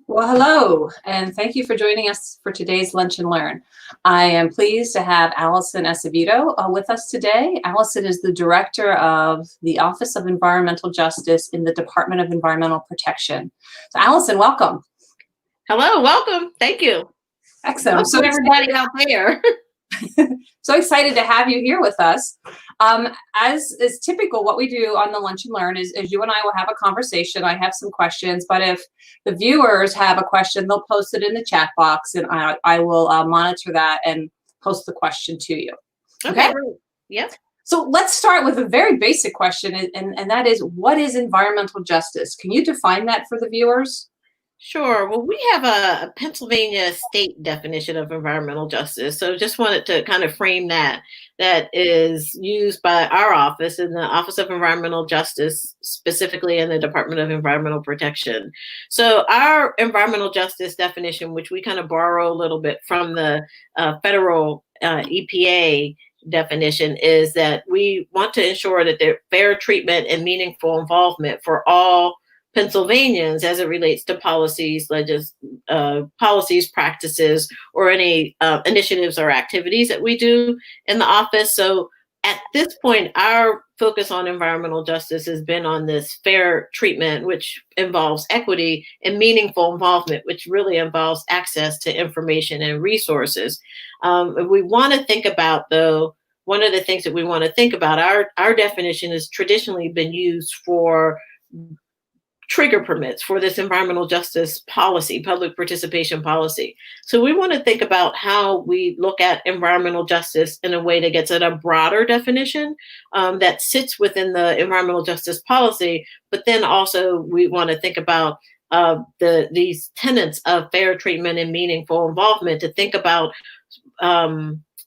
Well, hello, and thank you for joining us for today's Lunch and Learn. I am pleased to have Allison Acevedo with us today. Allison is the Director of the Office of Environmental Justice in the Department of Environmental Protection. So Allison, welcome. Hello, welcome. Thank you. Excellent. Welcome everybody out there. So excited to have you here with us. As is typical, what we do on the Lunch and Learn is you and I will have a conversation. I have some questions, but if the viewers have a question, they'll post it in the chat box, and I will monitor that and post the question to you. Okay. Yep. So let's start with a very basic question, and that is, what is environmental justice? Can you define that for the viewers? Sure. Well, we have a Pennsylvania state definition of environmental justice. So just wanted to kind of frame that is used by our office in the Office of Environmental Justice, specifically in the Department of Environmental Protection. So our environmental justice definition, which we kind of borrow a little bit from the federal EPA definition, is that we want to ensure that there's fair treatment and meaningful involvement for all Pennsylvanians as it relates to policies, policies, practices, or any initiatives or activities that we do in the office. So at this point, our focus on environmental justice has been on this fair treatment, which involves equity, and meaningful involvement, which really involves access to information and resources. We want to think about, though, one of the things that we want to think about, our definition has traditionally been used for trigger permits for this environmental justice policy, public participation policy. So we want to think about how we look at environmental justice in a way that gets at a broader definition that sits within the environmental justice policy, but then also we want to think about these tenets of fair treatment and meaningful involvement, to think about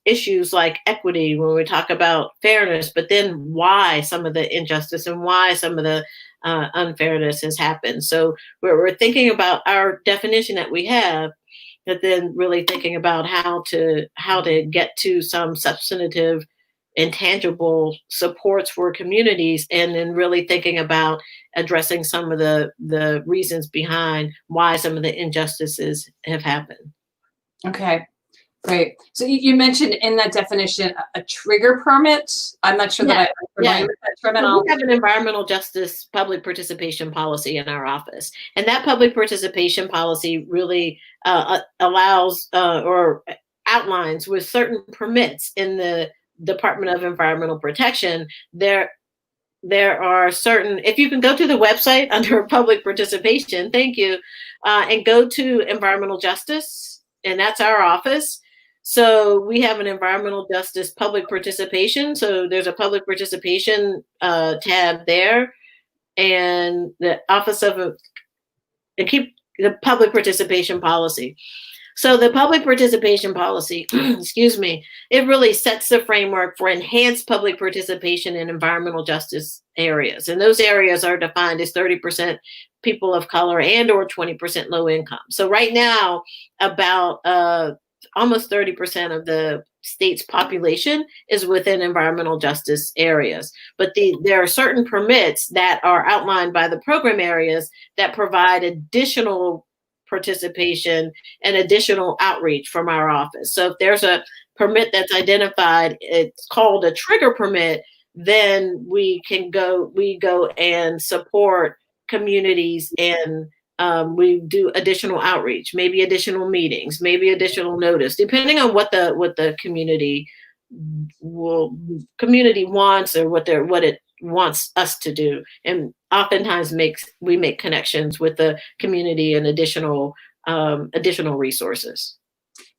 issues like equity when we talk about fairness, but then why some of the injustice and why some of the unfairness has happened. So we're thinking about our definition that we have, but then really thinking about how to get to some substantive and tangible supports for communities, and then really thinking about addressing some of the reasons behind why some of the injustices have happened. Okay. Great. So you mentioned in that definition a trigger permit. I'm not sure that I'm familiar with that terminology. We have an environmental justice public participation policy in our office, and that public participation policy really allows or outlines with certain permits in the Department of Environmental Protection. There are certain, if you can go to the website under public participation, thank you, and go to environmental justice, and that's our office. So we have an environmental justice public participation. So there's a public participation tab there, and the Office of the public participation policy. So the public participation policy, excuse me, it really sets the framework for enhanced public participation in environmental justice areas. And those areas are defined as 30% people of color and or 20% low income. So right now, about almost 30% of the state's population is within environmental justice areas. But there are certain permits that are outlined by the program areas that provide additional participation and additional outreach from our office. So if there's a permit that's identified, it's called a trigger permit, then we go and support communities, and we do additional outreach, maybe additional meetings, maybe additional notice, depending on what the community wants or what it wants us to do. And oftentimes we make connections with the community and additional resources.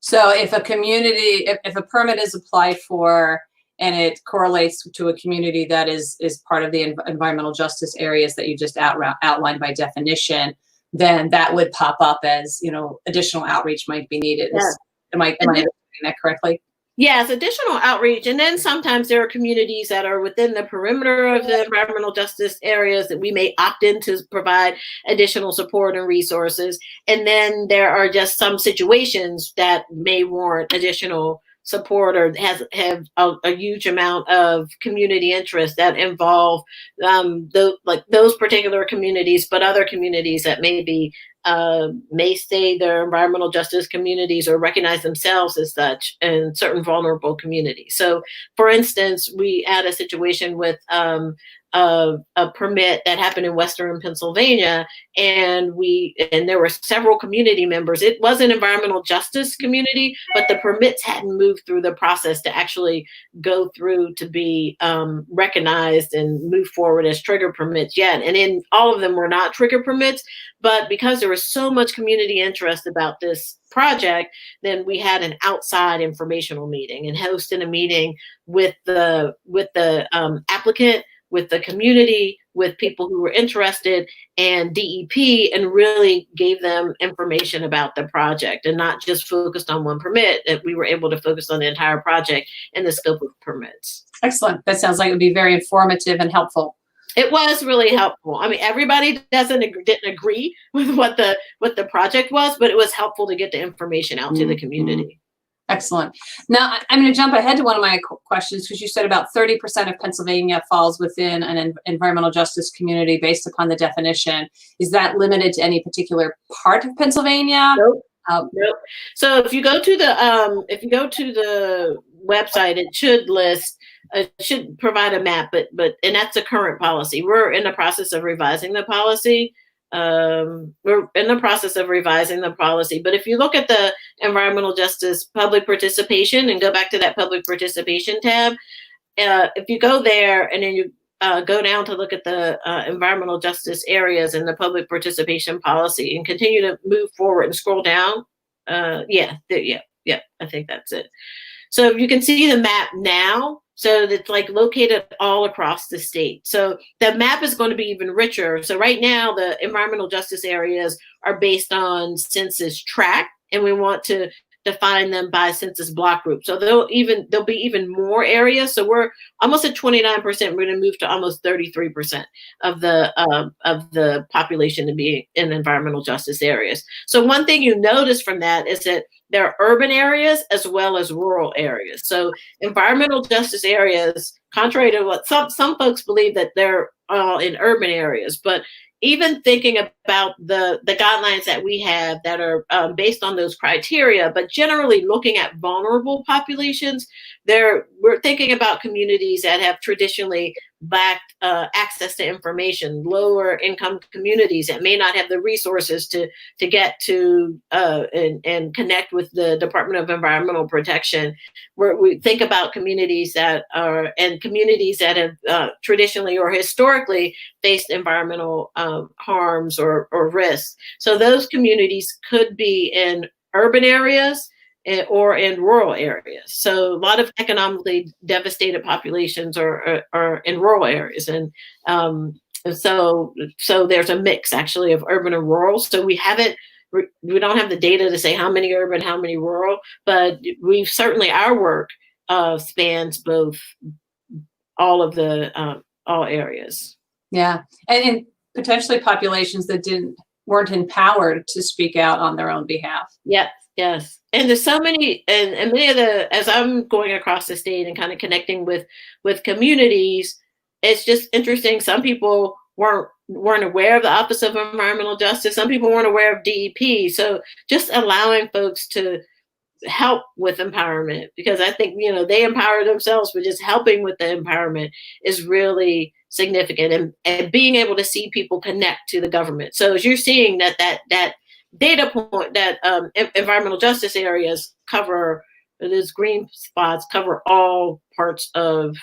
So if a community, if a permit is applied for and it correlates to a community that is part of the environmental justice areas that you just outlined by definition, then that would pop up as, additional outreach might be needed. Yeah. Am I understanding that correctly? Yes, additional outreach. And then sometimes there are communities that are within the perimeter of the environmental justice areas that we may opt in to provide additional support and resources. And then there are just some situations that may warrant additional support or have a huge amount of community interest that involve those particular communities, but other communities that may say they're environmental justice communities or recognize themselves as such in certain vulnerable communities. So, for instance, we had a situation with a permit that happened in Western Pennsylvania, and there were several community members. It was an environmental justice community, but the permits hadn't moved through the process to actually go through to be recognized and move forward as trigger permits yet. And in all of them were not trigger permits, but because there was so much community interest about this project, then we had an outside informational meeting and hosted a meeting with the applicant, with the community, with people who were interested, and DEP, and really gave them information about the project and not just focused on one permit. That we were able to focus on the entire project and the scope of permits. Excellent. That sounds like it would be very informative and helpful. It was really helpful. I mean, everybody didn't agree with what the project was, but it was helpful to get the information out to the community. Excellent. Now, I'm going to jump ahead to one of my questions, because you said about 30% of Pennsylvania falls within an environmental justice community based upon the definition. Is that limited to any particular part of Pennsylvania? Nope. Nope. So if you go to the website, it should list. It should provide a map, but that's a current policy. We're in the process of revising the policy. But if you look at the environmental justice public participation and go back to that public participation tab, if you go there and then you go down to look at the environmental justice areas and the public participation policy and continue to move forward and scroll down, I think that's it. So if you can see the map now, so it's like located all across the state. So the map is going to be even richer. So right now, the environmental justice areas are based on census tract, and we want to define them by census block group. So there'll be even more areas. So we're almost at 29%. We're going to move to almost 33% of the population to be in environmental justice areas. So one thing you notice from that is that there are urban areas as well as rural areas. So environmental justice areas, contrary to what some folks believe, that they're all in urban areas, but even thinking about the guidelines that we have that are based on those criteria, but generally looking at vulnerable populations, we're thinking about communities that have traditionally lacked access to information, lower income communities that may not have the resources to get to and connect with the Department of Environmental Protection. Where we think about communities that have traditionally or historically faced environmental harms or risks. So those communities could be in urban areas or in rural areas. So a lot of economically devastated populations are in rural areas. And so there's a mix actually of urban and rural. So we don't have the data to say how many urban, how many rural, but our work spans both all areas. Yeah. And potentially populations that weren't empowered to speak out on their own behalf. Yes. And there's so many, and many of as I'm going across the state and kind of connecting with communities, it's just interesting. Some people weren't aware of the Office of Environmental Justice. Some people weren't aware of DEP. So just allowing folks to help with empowerment, because I think, they empower themselves, but just helping with the empowerment is really significant, and being able to see people connect to the government. So as you're seeing that data point that environmental justice areas cover, those green spots cover all parts of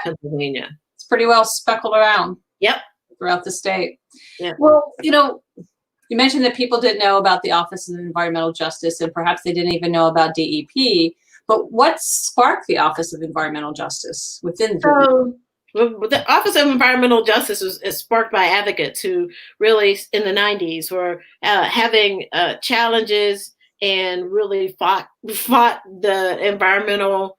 Pennsylvania. It's pretty well speckled around. Yep. Throughout the state. Yeah. Well, you mentioned that people didn't know about the Office of Environmental Justice, and perhaps they didn't even know about DEP. But what sparked the Office of Environmental Justice within DEP? The Office of Environmental Justice is sparked by advocates who really, in the 90s, were having challenges and really fought the environmental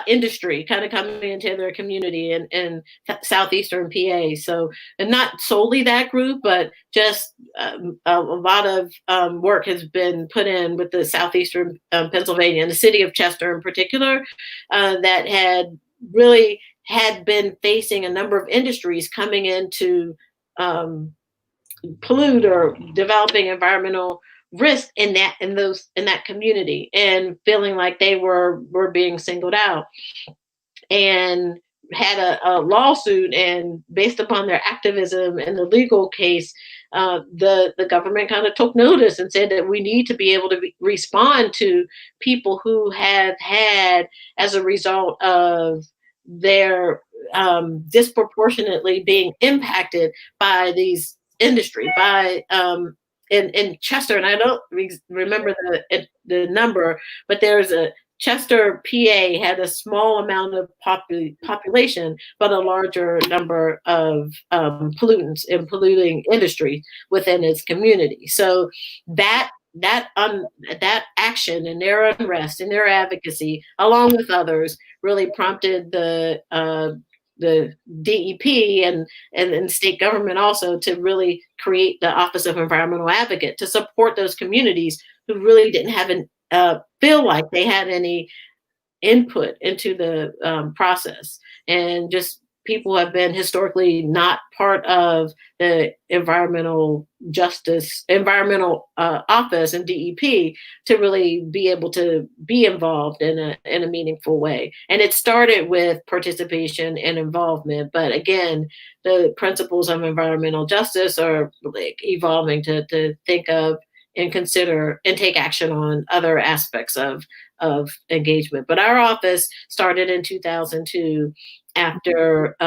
industry kind of coming into their community in southeastern PA. So, and not solely that group, but just a lot of work has been put in with the southeastern Pennsylvania and the city of Chester in particular, that had been facing a number of industries coming into pollute or developing environmental risk in that community, and feeling like they were being singled out, and had a lawsuit. And based upon their activism in the legal case, the government kind of took notice and said that we need to be able to respond to people who have had, as a result of their disproportionately being impacted by these industry, by in Chester, and I don't remember the number, but there's a Chester, PA had a small amount of population, but a larger number of pollutants and polluting industry within its community. So that action and their unrest and their advocacy, along with others, really prompted the DEP and state government also to really create the Office of Environmental Advocate to support those communities who really didn't have feel like they had any input into the process. And just people have been historically not part of the environmental office and DEP to really be able to be involved in a meaningful way. And it started with participation and involvement, but again, the principles of environmental justice are like evolving to think of and consider and take action on other aspects of engagement. But our office started in 2002 after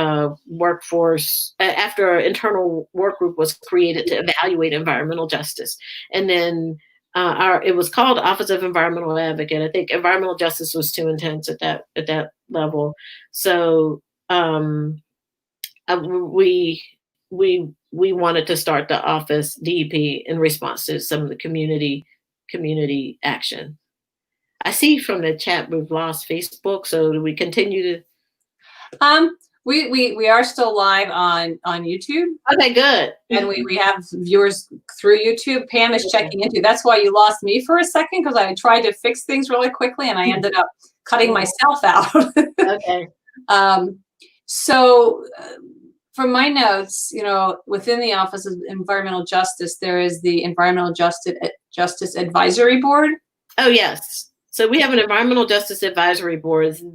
after an internal work group was created to evaluate environmental justice. And then it was called Office of Environmental Advocate. I think environmental justice was too intense at that level. So we wanted to start the office DEP in response to some of the community action. I see from the chat we've lost Facebook, so do we continue to? We are still live on YouTube. Okay, good. And we have viewers through YouTube. Pam is checking into. That's why you lost me for a second, because I tried to fix things really quickly and I ended up cutting myself out. Okay. So from my notes, within the Office of Environmental Justice, there is the Environmental Justice Advisory Board. Oh, yes. So we have an Environmental Justice Advisory Board. It's a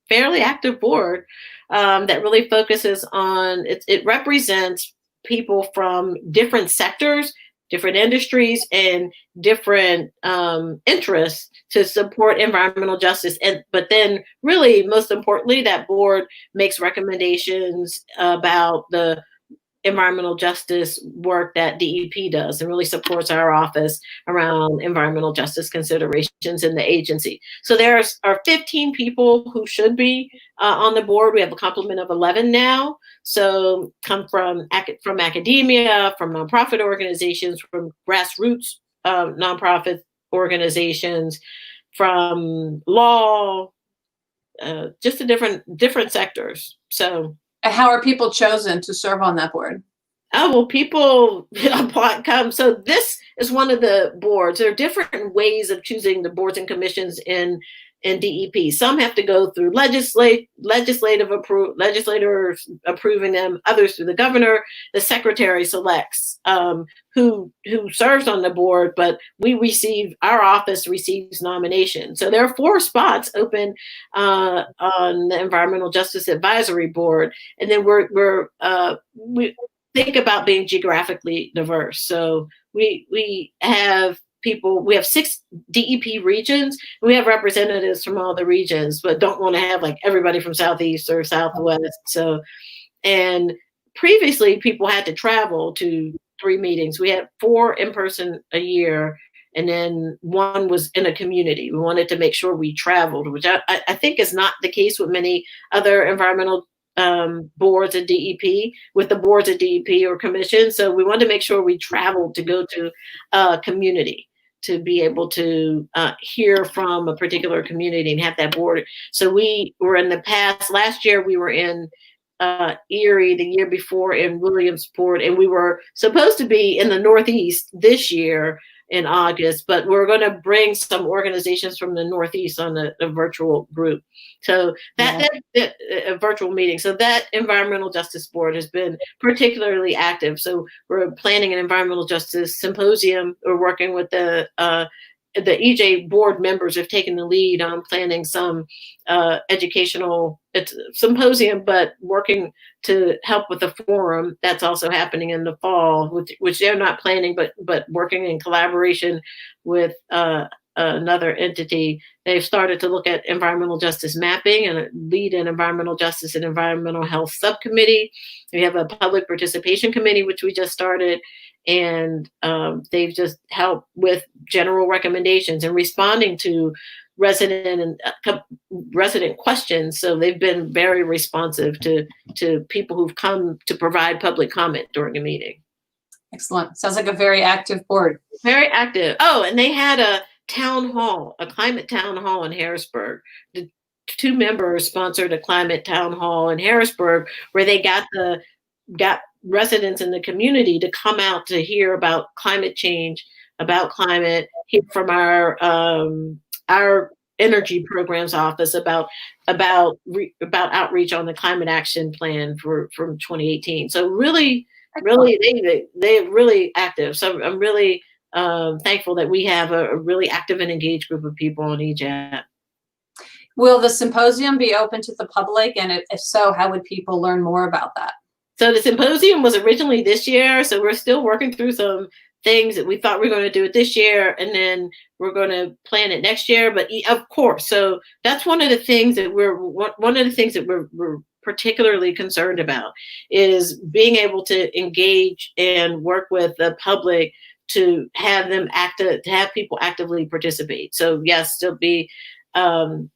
fairly active board that really focuses on, it represents people from different sectors, different industries, and different interests to support environmental justice. But then really, most importantly, that board makes recommendations about the environmental justice work that DEP does and really supports our office around environmental justice considerations in the agency. So there are 15 people who should be on the board. We have a complement of 11 now. So come from academia, from nonprofit organizations, from grassroots nonprofit organizations, from law, just the different sectors. So. How are people chosen to serve on that board? Oh, well, people come. So this is one of the boards. There are different ways of choosing the boards and commissions in DEP. Some have to go through legislators approving them, others through the governor. The secretary selects who serves on the board, but our office receives nominations. So there are 4 spots open on the Environmental Justice Advisory Board, and then we think about being geographically diverse. So we have 6 DEP regions. We have representatives from all the regions, but don't want to have like everybody from Southeast or Southwest. So, and previously people had to travel to 3 meetings. We had 4 in person a year, and then 1 was in a community. We wanted to make sure we traveled, which I think is not the case with many other environmental boards at DEP, with the boards at DEP or commission. So we wanted to make sure we traveled to go to a community. to be able to hear from a particular community and have that board. So we were in the past, last year we were in Erie, the year before in Williamsport, and we were supposed to be in the Northeast this year in August, but we're going to bring some organizations from the Northeast on a virtual group. So that a virtual meeting. So that Environmental Justice Board has been particularly active. So we're planning an environmental justice symposium. We're working with the EJ board members have taken the lead on planning some educational symposium, but working to help with the forum that's also happening in the fall, which they're not planning, but working in collaboration with another entity. They've started to look at environmental justice mapping and lead an environmental justice and environmental health subcommittee. We have a public participation committee, which we just started. And they've just helped with general recommendations and responding to resident questions. So they've been very responsive to people who've come to provide public comment during the meeting. Excellent. Sounds like a very active board. Very active. Oh, and they had a town hall, a climate town hall in Harrisburg. The 2 members sponsored a climate town hall in Harrisburg where they got residents in the community to come out to hear about climate change, about climate, hear from our energy programs office about outreach on the climate action plan from 2018. So really they're really active. So I'm really thankful that we have a really active and engaged group of people on EJAP. Will the symposium be open to the public? And if so, how would people learn more about that? So the symposium was originally this year, so we're still working through some things that we thought we were going to do it this year, and then we're going to plan it next year. But of course, so that's one of the things that we're particularly concerned about is being able to engage and work with the public to have them to have people actively participate. So yes, there'll be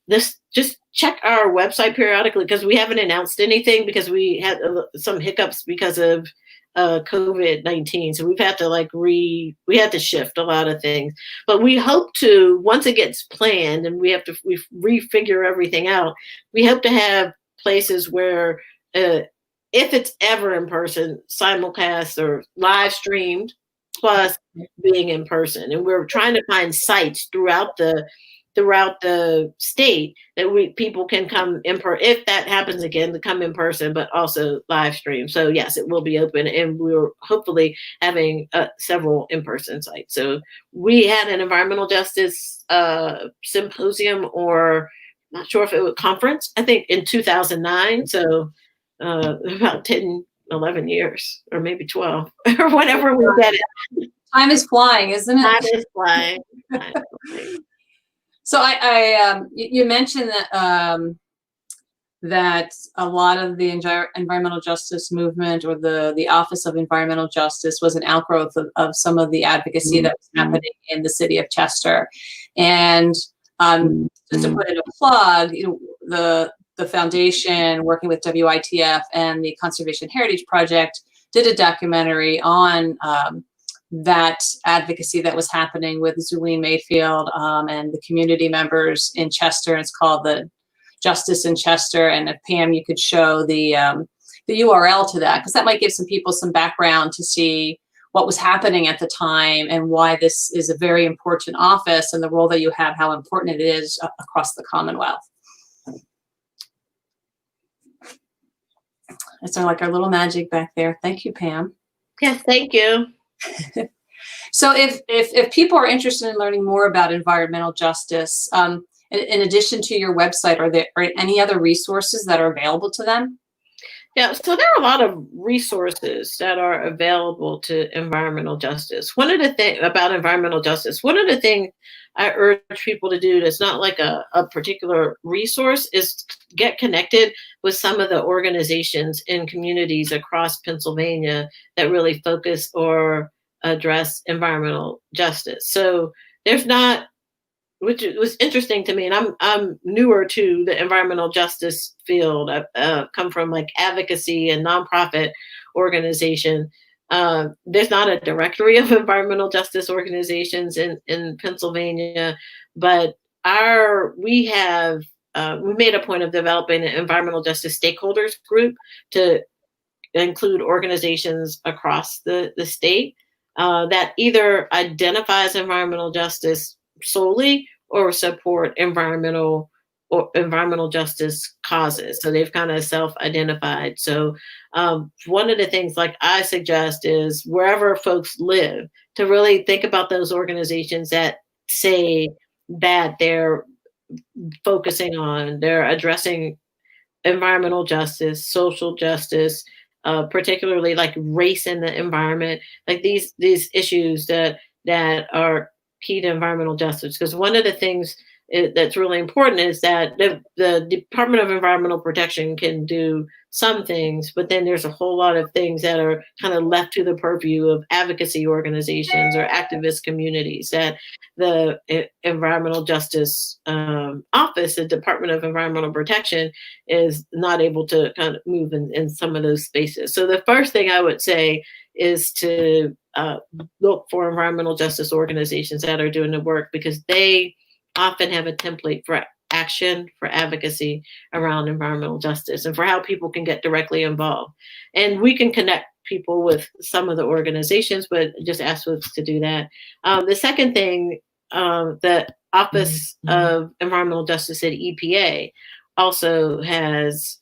just check our website periodically because we haven't announced anything because we had some hiccups because of COVID-19. So we've had to we had to shift a lot of things, but we hope to, once it gets planned and we refigure everything out, we hope to have places where if it's ever in person, simulcast or live streamed plus being in person. And we're trying to find sites throughout the state that people can come in if that happens again, to come in person, but also live stream. So yes, it will be open, and we're hopefully having several in-person sites. So we had an environmental justice symposium, or not sure if it was conference, I think in 2009. So about 10, 11 years, or maybe 12, or whatever we get it. Time is flying, isn't it? Time is flying. So you mentioned that that a lot of the environmental justice movement, or the Office of Environmental Justice, was an outgrowth of some of the advocacy that was happening in the city of Chester. And just to put in a plug, the foundation, working with WITF and the Conservation Heritage Project, did a documentary on that advocacy that was happening with Zuline Mayfield and the community members in Chester. It's called the Justice in Chester. And if Pam, you could show the URL to that, because that might give some people some background to see what was happening at the time and why this is a very important office, and the role that you have, how important it is across the Commonwealth. It's like our little magic back there. Thank you, Pam. Yes, thank you. So if people are interested in learning more about environmental justice, in addition to your website, are there any other resources that are available to them? Yeah, so there are a lot of resources that are available to environmental justice. One of the things about environmental justice, one of the things I urge people to do that's not like a particular resource is get connected with some of the organizations in communities across Pennsylvania that really focus or address environmental justice. So there's not, which was interesting to me, and I'm newer to the environmental justice field. I've come from like advocacy and nonprofit organization. There's not a directory of environmental justice organizations in Pennsylvania, but we made a point of developing an environmental justice stakeholders group to include organizations across the state that either identifies environmental justice solely or support environmental justice causes. So they've kind of self-identified. So one of the things like I suggest is wherever folks live to really think about those organizations that say that they're addressing environmental justice, social justice, particularly like race in the environment, like these issues that are key to environmental justice. Because one of the things that's really important is that the Department of Environmental Protection can do some things, but then there's a whole lot of things that are kind of left to the purview of advocacy organizations or activist communities that the Environmental Justice Office, the Department of Environmental Protection, is not able to kind of move in some of those spaces. So the first thing I would say is to look for environmental justice organizations that are doing the work, because they often have a template for action, for advocacy around environmental justice and for how people can get directly involved. And we can connect people with some of the organizations, but just ask folks to do that. The second thing, the Office of Environmental Justice at EPA also has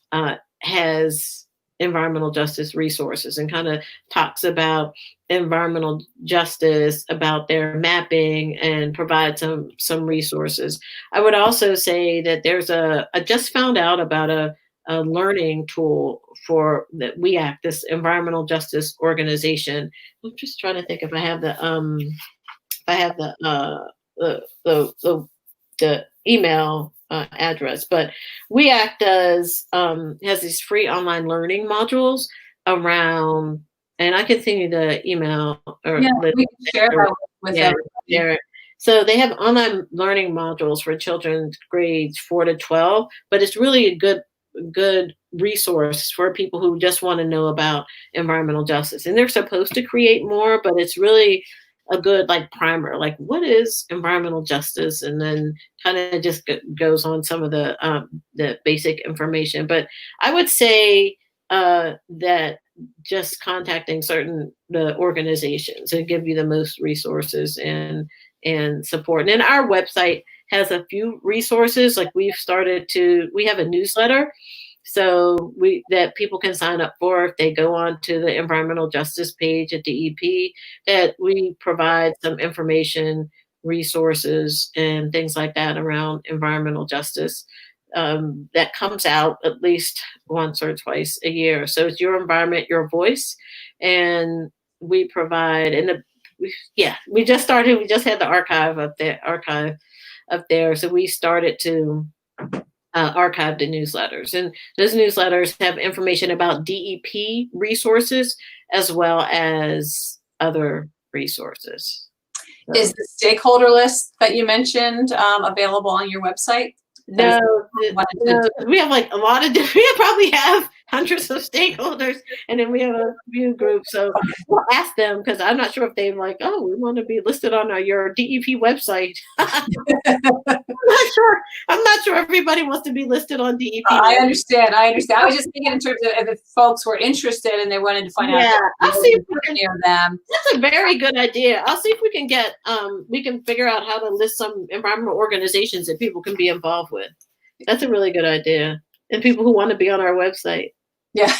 environmental justice resources and kind of talks about environmental justice, about their mapping, and provide some resources. I would also say that I just found out about a learning tool for that WEAC, this environmental justice organization. I'm just trying to think if I have the email address, but WEAC has these free online learning modules around, and I can send you the email or Yeah, we can share that with everybody. So they have online learning modules for children grades 4 to 12, but it's really a good resource for people who just want to know about environmental justice. And they're supposed to create more, but it's really a good like primer, like what is environmental justice, and then kind of just goes on some of the basic information. But I would say that just contacting the organizations and give you the most resources and support. And our website has a few resources. Like we have a newsletter, so that people can sign up for if they go on to the environmental justice page at DEP, that we provide some information, resources, and things like that around environmental justice. That comes out at least once or twice a year. So it's Your Environment, Your Voice. And we provide, we just had the archive up there. So we started to archive the newsletters. And those newsletters have information about DEP resources as well as other resources. So. Is the stakeholder list that you mentioned available on your website? No, we have like a lot of different, we probably have hundreds of stakeholders, and then we have a few groups. So we'll ask them, because I'm not sure if they're like, oh, we want to be listed on your DEP website. I'm not sure everybody wants to be listed on DEP. I understand. I was just thinking in terms of if folks were interested and they wanted to find out. I'll see if we can hear them. That's a very good idea. I'll see if we can we can figure out how to list some environmental organizations that people can be involved with. That's a really good idea. And people who want to be on our website. Yeah.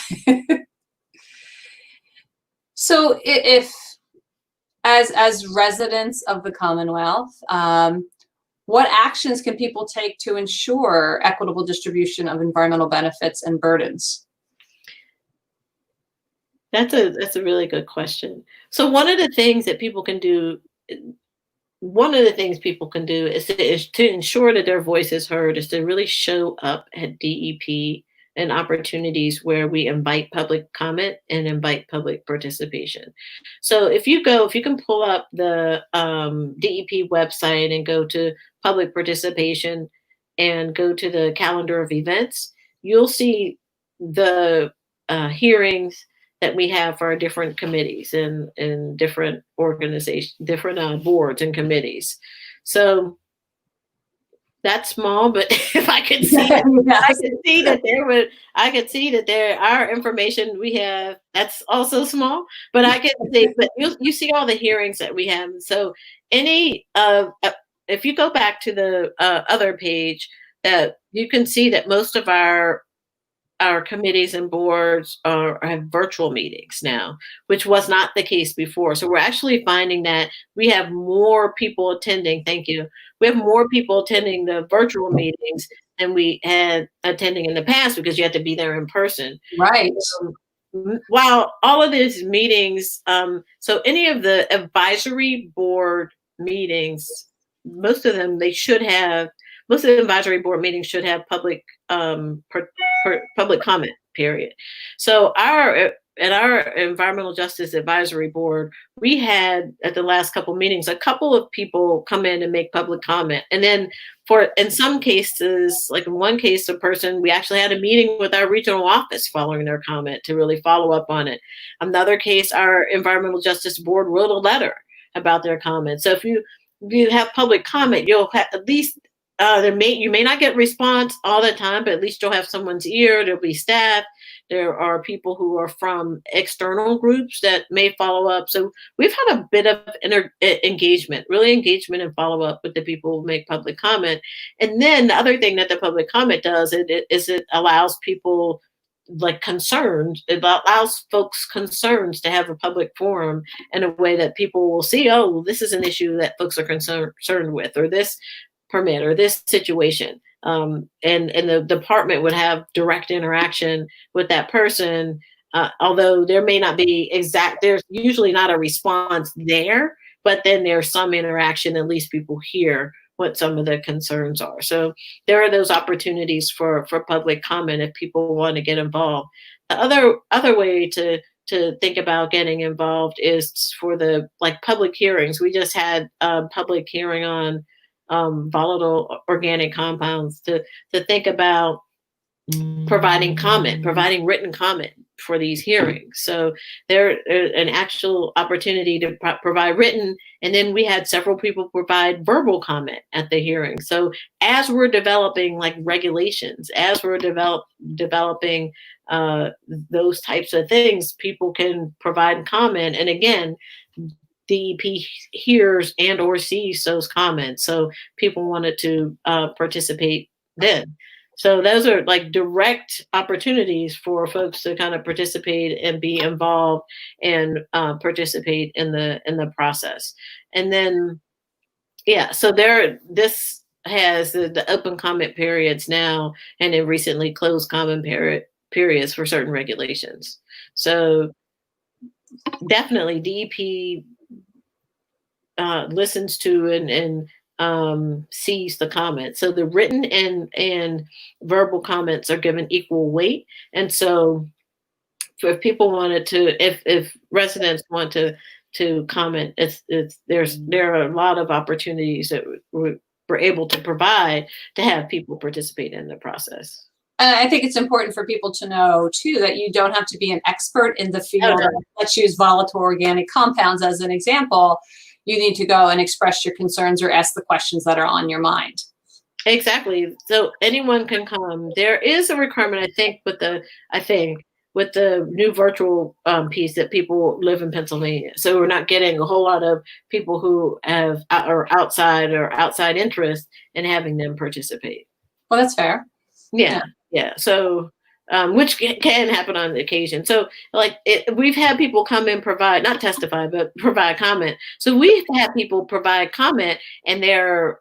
So if as residents of the Commonwealth, what actions can people take to ensure equitable distribution of environmental benefits and burdens? That's a really good question. So one of the things people can do is to ensure that their voice is heard, is to really show up at DEP and opportunities where we invite public comment and invite public participation. So if you can pull up the DEP website and go to public participation and go to the calendar of events, you'll see the hearings that we have for our different committees and different organizations, different boards and committees. So that's small, but if I could see, I could see that our information we have, that's also small, but I could see, but you see all the hearings that we have. So if you go back to the other page, you can see that most of our committees and boards have virtual meetings now, which was not the case before. So we're actually finding that we have more people attending. Thank you. We have more people attending the virtual meetings than we had attending in the past, because you had to be there in person. Right. While all of these meetings, so any of the advisory board meetings, most of the advisory board meetings should have public comment period. So at our Environmental Justice Advisory Board, we had at the last couple meetings a couple of people come in and make public comment, and then in some cases, like in one case, we actually had a meeting with our regional office following their comment to really follow up on it. Another case, our Environmental Justice Board wrote a letter about their comment. So if you have public comment, you'll have at least you may not get response all the time, but at least you'll have someone's ear. There'll be staff. There are people who are from external groups that may follow up. So we've had a bit of engagement and follow up with the people who make public comment. And then the other thing that the public comment does is it allows people it allows folks concerns to have a public forum in a way that people will see, oh, this is an issue that folks are concerned with, or this permit or this situation, and the department would have direct interaction with that person, although there may not be there's usually not a response there, but then there's some interaction. At least people hear what some of the concerns are. So there are those opportunities for public comment if people want to get involved. The other way to think about getting involved is for the public hearings. We just had a public hearing on volatile organic compounds to think about providing written comment for these hearings. So there's an actual opportunity to provide written, and then we had several people provide verbal comment at the hearing. So as we're developing regulations, as we're developing those types of things, people can provide comment. And again, DEP hears and or sees those comments. So people wanted to participate then. So those are direct opportunities for folks to kind of participate and be involved and participate in the process. And then, so this has the open comment periods now, and it recently closed comment periods for certain regulations. So definitely DEP listens to and sees the comments. So the written and verbal comments are given equal weight. And so if people wanted to, if residents want to comment, there are a lot of opportunities that we're able to provide to have people participate in the process. And I think it's important for people to know too that you don't have to be an expert in the field. Okay. Let's use volatile organic compounds as an example. You need to go and express your concerns or ask the questions that are on your mind. Exactly. So anyone can come. There is a requirement, I think, with the new virtual piece, that people live in Pennsylvania. So we're not getting a whole lot of people who have outside interest in having them participate. Well, that's fair. Yeah. So, which can happen on occasion. So we've had people come and provide, not testify, but provide comment. So we've had people provide comment, and they're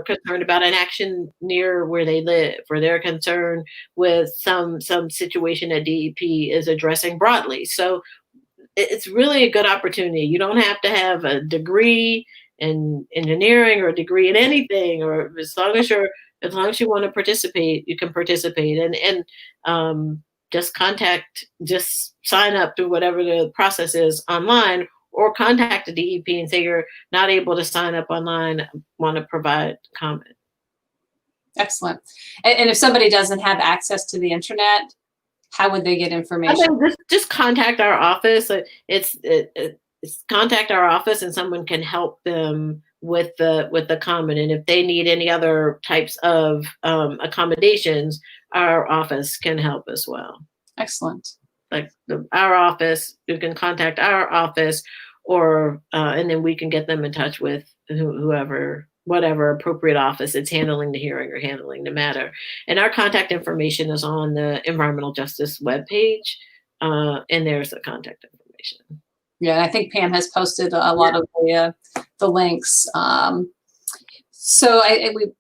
concerned about an action near where they live, or they're concerned with some situation that DEP is addressing broadly. So it's really a good opportunity. You don't have to have a degree in engineering or a degree in anything, or as long as you want to participate, you can participate, and just sign up to whatever the process is online, or contact the DEP and say you're not able to sign up online, want to provide comment. Excellent. And if somebody doesn't have access to the internet, How would they get I information? mean, just contact our office. It's contact our office, and someone can help them with the comment. And if they need any other types of accommodations, our office can help as well. Excellent. Like our office, you can contact our office, or and then we can get them in touch with whoever, whatever appropriate office it's handling the hearing or handling the matter. And our contact information is on the environmental justice webpage, and there's the contact information. Yeah, and I think Pam has posted a lot of the links. So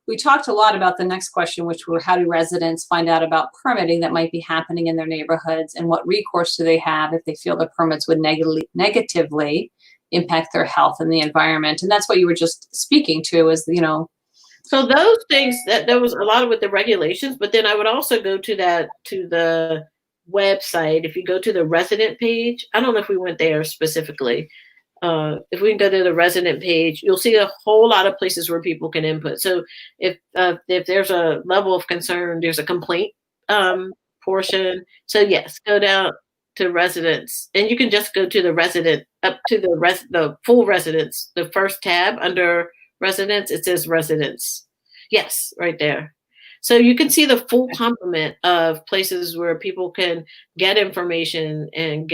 we talked a lot about the next question, which were how do residents find out about permitting that might be happening in their neighborhoods, and what recourse do they have if they feel the permits would negatively impact their health and the environment? And that's what you were just speaking to, is, So those things, that there was a lot with the regulations, but then I would also go to the website. If you go to the resident page, I don't know if we went there specifically. If we can go to the resident page, you'll see a whole lot of places where people can input. So if there's a level of concern, there's a complaint portion. So yes, go down to residents, and you can just go to the resident, up to the full residents, the first tab under residents. It says residents. Yes, right there. So you can see the full complement of places where people can get information and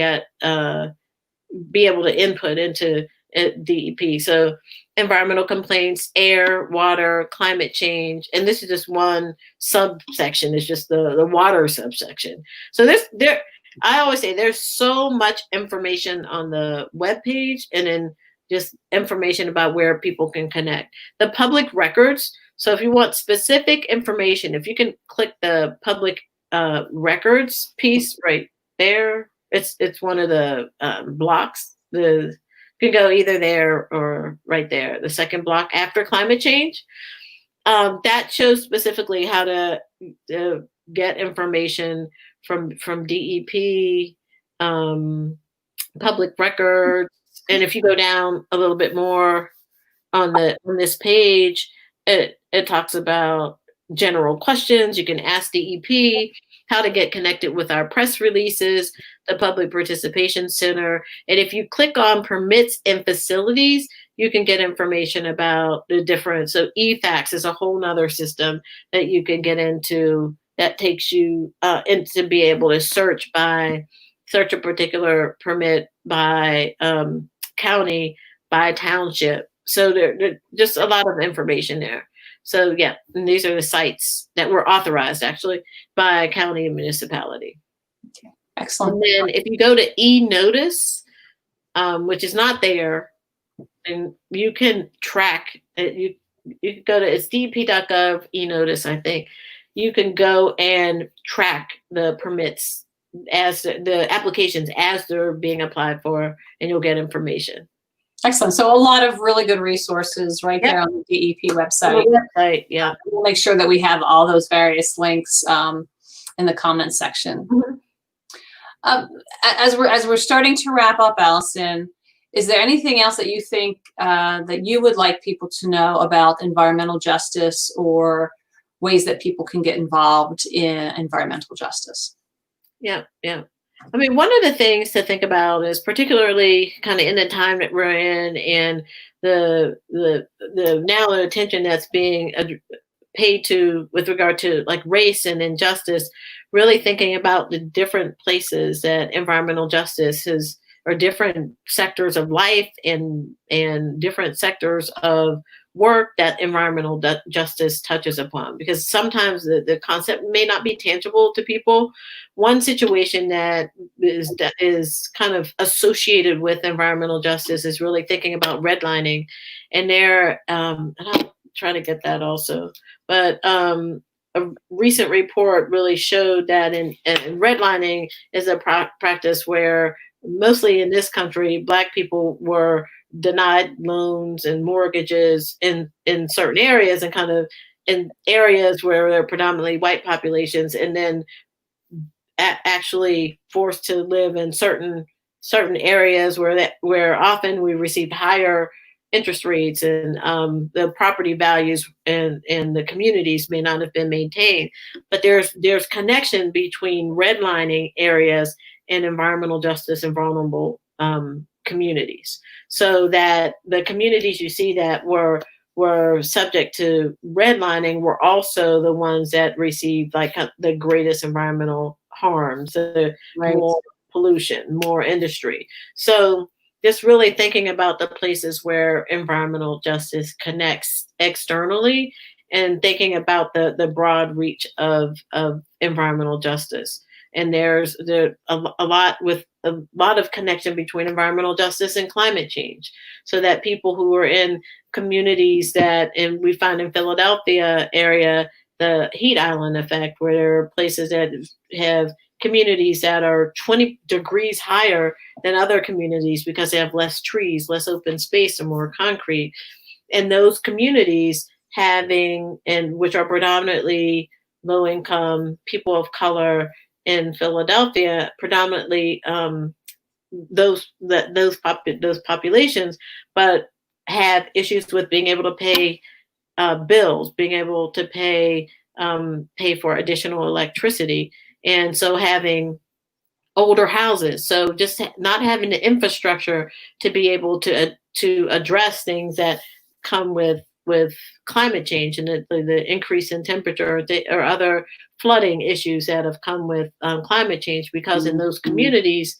be able to input into DEP. So environmental complaints, air, water, climate change, and this is just one subsection. It's just the water subsection. So I always say there's so much information on the webpage, and then just information about where people can connect. The public records. So if you want specific information, if you can click the public records piece right there, it's one of the blocks. You can go either there or right there. The second block after climate change, that shows specifically how to get information from DEP, public records. And if you go down a little bit more on this page, it talks about general questions. You can ask DEP, how to get connected with our press releases, the Public Participation Center. And if you click on permits and facilities, you can get information about the different. So eFax is a whole nother system that you can get into that takes you to be able to search a particular permit by county, by township. So there's just a lot of information there. So yeah, and these are the sites that were authorized actually by county and municipality. Okay. Excellent. And then if you go to e-notice, which is not there, and you can track it. You can go to, it's dep.gov e-notice, I think. You can go and track the permits as the applications as they're being applied for, and you'll get information. Excellent. So a lot of really good resources right there on the DEP website. Yeah. We'll make sure that we have all those various links in the comment section. Mm-hmm. As we're starting to wrap up, Allison, is there anything else that you think that you would like people to know about environmental justice, or ways that people can get involved in environmental justice? Yeah. I mean, one of the things to think about is, particularly kind of in the time that we're in, and the now the attention that's being paid to with regard to like race and injustice, really thinking about the different places that environmental justice is, or different sectors of life and different sectors of work that environmental justice touches upon, because sometimes the concept may not be tangible to people. One situation that is kind of associated with environmental justice is really thinking about redlining, and and I'll try to get that also, but a recent report really showed that in redlining is a practice where, mostly in this country, Black people were denied loans and mortgages in certain areas, and kind of in areas where they're predominantly white populations, and then actually forced to live in certain areas where often we received higher interest rates and the property values and the communities may not have been maintained. But there's connection between redlining areas and environmental justice and vulnerable communities. So that the communities you see that were subject to redlining were also the ones that received like the greatest environmental harms, the Right. more pollution, more industry. So just really thinking about the places where environmental justice connects externally and thinking about the broad reach of environmental justice. And a lot of connection between environmental justice and climate change, so that people who are in communities that, and we find in Philadelphia area, the heat island effect, where there are places that have communities that are 20 degrees higher than other communities because they have less trees, less open space, and more concrete. And those communities having, and which are predominantly low income people of color in Philadelphia, predominantly those populations, but have issues with being able to pay bills, being able to pay for additional electricity, and so having older houses. So just not having the infrastructure to be able to address things that come with climate change and the increase in temperature, or other flooding issues that have come with climate change, because in those communities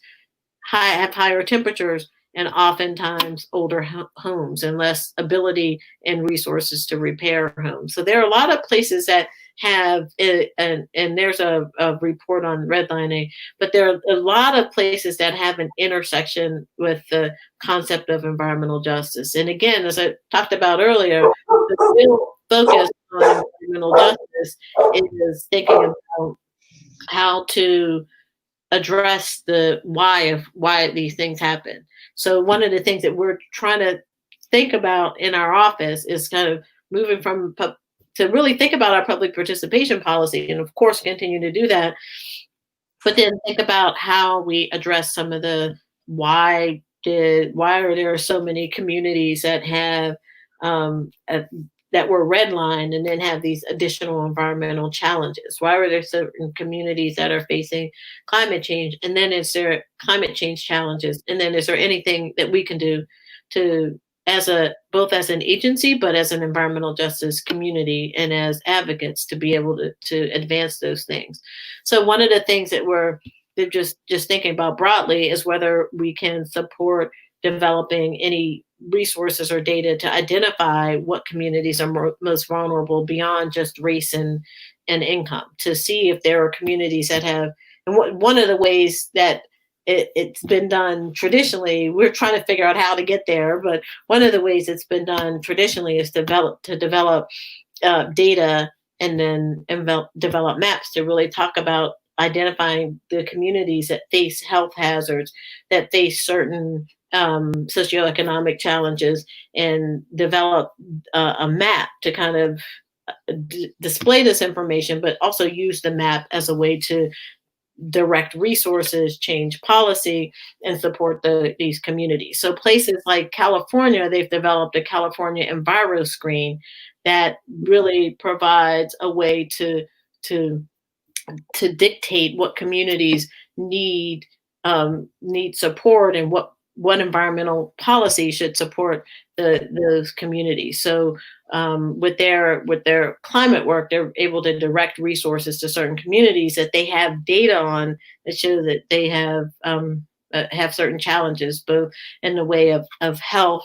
have higher temperatures and oftentimes older homes and less ability and resources to repair homes. So there are a lot of places that have it, and there's a report on redlining, but there are a lot of places that have an intersection with the concept of environmental justice. And again, as I talked about earlier, the real focus on environmental justice is thinking about how to address the why of why these things happen. So one of the things that we're trying to think about in our office is kind of moving from to really think about our public participation policy, and of course continue to do that, but then think about how we address some of the why are there so many communities that have that were redlined and then have these additional environmental challenges? Why are there certain communities that are facing climate change? And then is there climate change challenges? And then is there anything that we can do to, as a both as an agency, but as an environmental justice community and as advocates, to be able to advance those things? So one of the things that we're just thinking about broadly is whether we can support developing any resources or data to identify what communities are most vulnerable beyond just race and income, to see if there are communities that have, and one of the ways that it's been done traditionally, we're trying to figure out how to get there, but one of the ways it's been done traditionally is to develop data and then develop maps to really talk about identifying the communities that face health hazards, that face certain socioeconomic challenges, and develop a map to kind of display this information, but also use the map as a way to direct resources, change policy, and support these communities. So places like California, they've developed a California Enviro Screen that really provides a way to dictate what communities need support, and what environmental policy should support those communities. So with their climate work, they're able to direct resources to certain communities that they have data on that show that they have certain challenges, both in the way of health,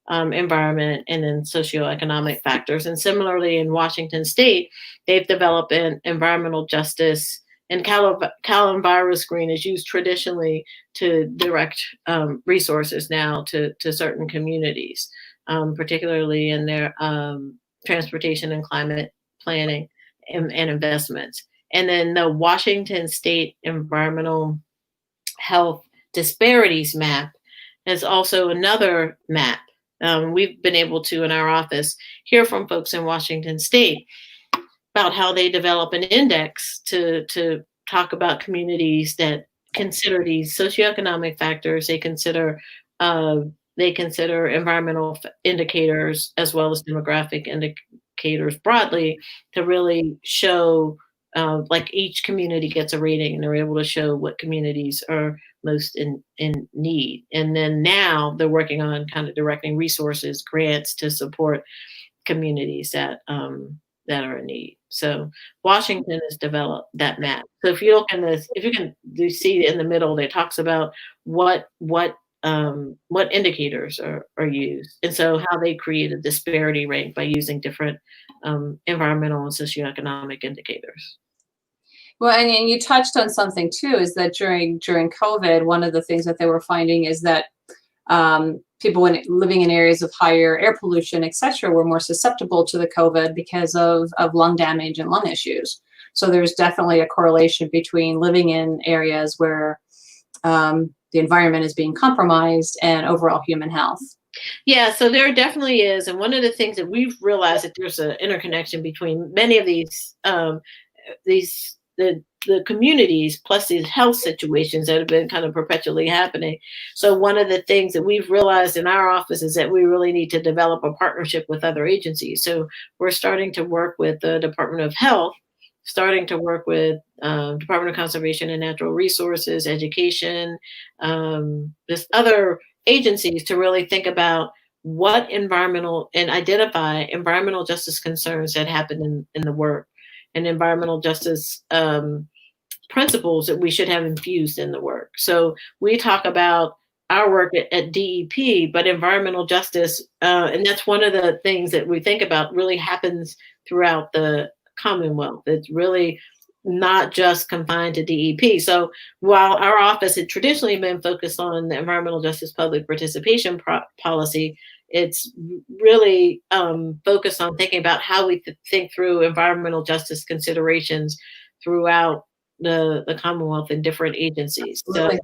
environment, and then socioeconomic factors. And similarly, in Washington State, they've developed an environmental justice, and Cal Enviro Screen is used traditionally to direct resources now to certain communities, particularly in their transportation and climate planning and investments. And then the Washington State Environmental Health Disparities Map is also another map. We've been able to, in our office, hear from folks in Washington State about how they develop an index to talk about communities that consider these socioeconomic factors. They consider they consider environmental indicators as well as demographic indicators broadly to really show, like each community gets a rating and they're able to show what communities are most in need. And then now they're working on kind of directing resources, grants to support communities that are in need. So Washington has developed that map. So if you look in this, if you can you see in the middle, it talks about what indicators are used, and so how they create a disparity rank by using different environmental and socioeconomic indicators. Well, and you touched on something too, is that during COVID, one of the things that they were finding is that people living in areas of higher air pollution, et cetera, were more susceptible to the COVID because of lung damage and lung issues. So there's definitely a correlation between living in areas where the environment is being compromised and overall human health. Yeah, so there definitely is, and one of the things that we've realized that there's an interconnection between many of these the communities plus these health situations that have been kind of perpetually happening. So one of the things that we've realized in our office is that we really need to develop a partnership with other agencies. So we're starting to work with the Department of Health, starting to work with Department of Conservation and Natural Resources, Education, just other agencies to really think about what environmental and identify environmental justice concerns that happen in the work and environmental justice principles that we should have infused in the work. So we talk about our work at DEP, but environmental justice, and that's one of the things that we think about really happens throughout the Commonwealth. It's really not just confined to DEP. So while our office had traditionally been focused on the environmental justice public participation policy, it's really focused on thinking about how we think through environmental justice considerations throughout the Commonwealth and different agencies. Absolutely.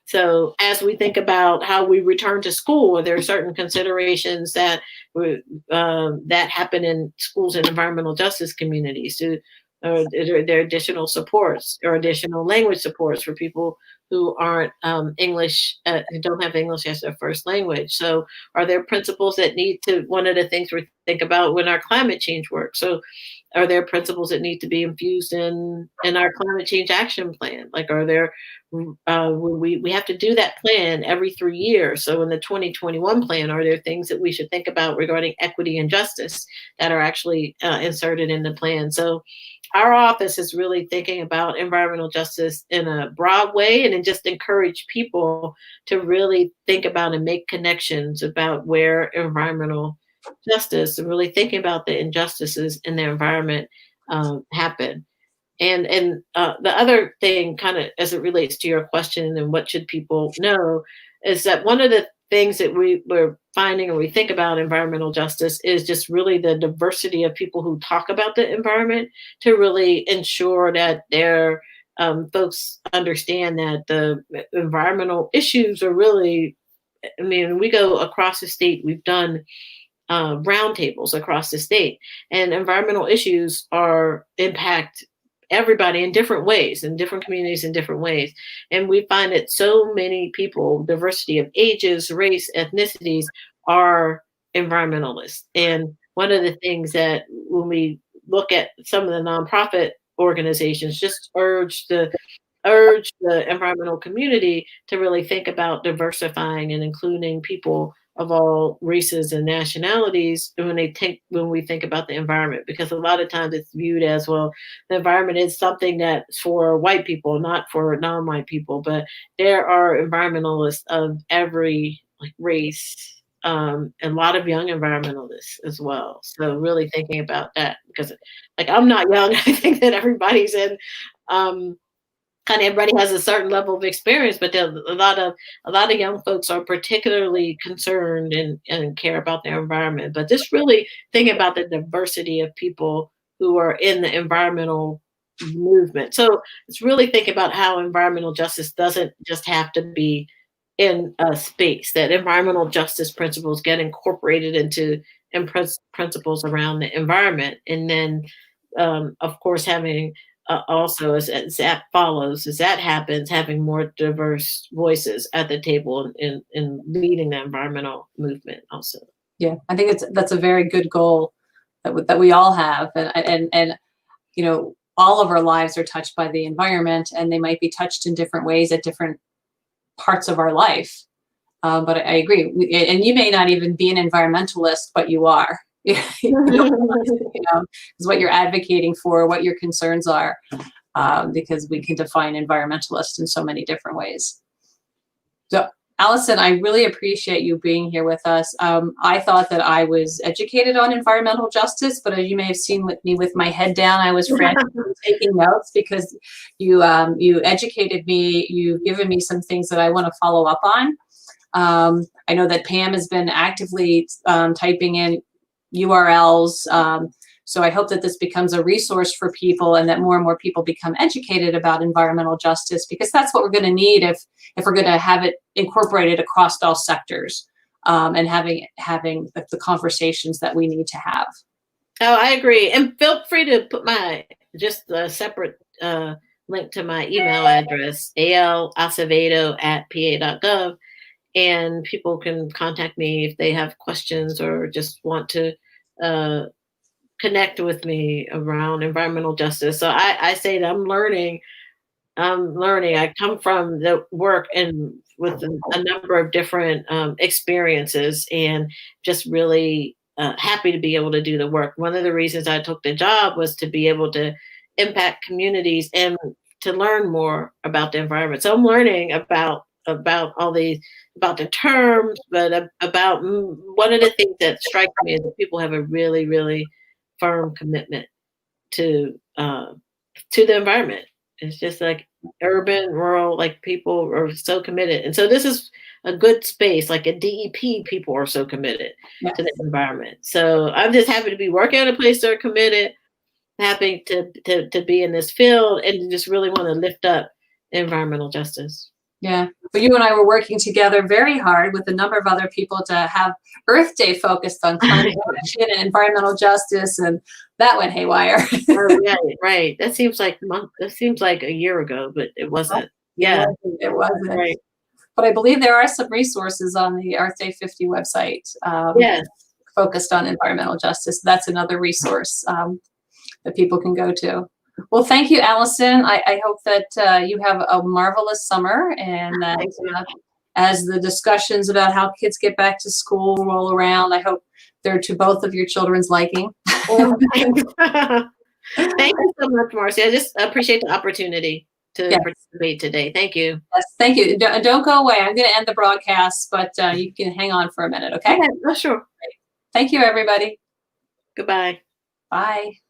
So as we think about how we return to school, there are certain considerations that that happen in schools and environmental justice communities. There are additional supports or additional language supports for people who aren't English, who don't have English as their first language. So are there principles that need to, one of the things we think about when our climate change work. So are there principles that need to be infused in our climate change action plan? Like, are there, we have to do that plan every 3 years. So in the 2021 plan, are there things that we should think about regarding equity and justice that are actually inserted in the plan? So our office is really thinking about environmental justice in a broad way and then just encourage people to really think about and make connections about where environmental justice and really thinking about the injustices in their environment happen. And the other thing, kind of as it relates to your question and what should people know, is that one of the things that we're finding when we think about environmental justice is just really the diversity of people who talk about the environment to really ensure that their folks understand that the environmental issues are really, I mean, we go across the state, we've done roundtables across the state, and environmental issues are impact everybody in different ways, in different communities in different ways. And we find that so many people, diversity of ages, race, ethnicities, are environmentalists. And one of the things that when we look at some of the nonprofit organizations, just urge the environmental community to really think about diversifying and including people of all races and nationalities when we think about the environment, because a lot of times it's viewed as, well, the environment is something that's for white people, not for non-white people. But there are environmentalists of every race, a lot of young environmentalists as well. So really thinking about that, because I'm not young. I think that everybody's in kind of, everybody has a certain level of experience, but there a lot of young folks are particularly concerned and care about their environment. But just really thinking about the diversity of people who are in the environmental movement. So it's really thinking about how environmental justice doesn't just have to be in a space, that environmental justice principles get incorporated into principles around the environment. And then, of course, having also as that follows, as that happens, having more diverse voices at the table in leading the environmental movement also. Yeah, I think that's a very good goal that we all have, and you know, all of our lives are touched by the environment, and they might be touched in different ways at different parts of our life. But I agree, and you may not even be an environmentalist, but you are. You know, is what you're advocating for, what your concerns are, because we can define environmentalist in so many different ways. So, Allison, I really appreciate you being here with us. I thought that I was educated on environmental justice, but as you may have seen with me with my head down, I was frantically taking notes because you educated me. You've given me some things that I want to follow up on. I know that Pam has been actively typing in URLs. So I hope that this becomes a resource for people and that more and more people become educated about environmental justice, because that's what we're going to need if we're going to have it incorporated across all sectors, and having the conversations that we need to have. Oh, I agree. And feel free to put just a separate link to my email address, alacevedo@pa.gov. And people can contact me if they have questions or just want to connect with me around environmental justice. So I say that I'm learning. I come from the work and with a number of different experiences, and just really happy to be able to do the work. One of the reasons I took the job was to be able to impact communities and to learn more about the environment. So I'm learning about all these, about the terms, but about one of the things that strikes me is that people have a really, really firm commitment to the environment. It's just like urban, rural, like people are so committed. And so this is a good space, like a DEP, people are so committed to the environment. So I'm just happy to be working at a place that are committed, happy to be in this field, and just really want to lift up environmental justice. Yeah, but you and I were working together very hard with a number of other people to have Earth Day focused on climate action and environmental justice, and that went haywire. Oh, yeah, right. That seems like a year ago, but it wasn't. Yeah, it wasn't. Right. But I believe there are some resources on the Earth Day 50 website, yes, focused on environmental justice. That's another resource that people can go to. Well, thank you, Allison. I hope that you have a marvelous summer, and that as the discussions about how kids get back to school roll around, I hope they're to both of your children's liking. Thank you so much, Marcy. I just appreciate the opportunity to participate today. Thank you. Yes, thank you. Don't go away. I'm going to end the broadcast, but you can hang on for a minute, okay? Yeah, sure. Thank you, everybody. Goodbye. Bye.